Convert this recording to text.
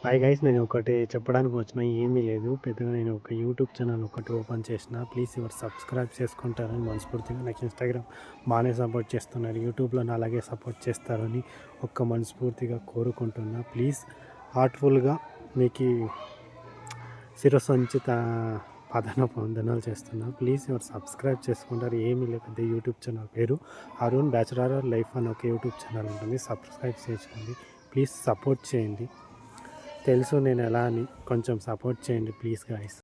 Hi guys, నేను ఒకటి చెప్పడానికి వచ్చిన ఏమీ లేదు పెద్దగా. నేను ఒక యూట్యూబ్ ఛానల్ ఒకటి ఓపెన్ చేసిన. ప్లీజ్ ఎవరు సబ్స్క్రైబ్ చేసుకుంటారని మనస్ఫూర్తిగా, నాకు ఇన్స్టాగ్రామ్ బాగానే సపోర్ట్ చేస్తున్నారు, యూట్యూబ్లో అలాగే సపోర్ట్ చేస్తారని మనస్ఫూర్తిగా కోరుకుంటున్నా. ప్లీజ్ హార్ట్ఫుల్గా మీకు శిరసంచిత వందనాలు చేస్తున్నా. ప్లీజ్ ఎవరు సబ్స్క్రైబ్ చేసుకుంటారు. ఏమీ లేదు, పెద్ద యూట్యూబ్ ఛానల్ పేరు అరుణ్ బ్యాచులర్ లైఫ్ అని ఒక యూట్యూబ్ ఛానల్ ఉంటుంది. సబ్స్క్రైబ్ చేసుకోండి ప్లీజ్, సపోర్ట్ చేయండి. తెలుసు నేను ఎలా అని, కొంచెం సపోర్ట్ చేయండి ప్లీజ్ గాయ్స్.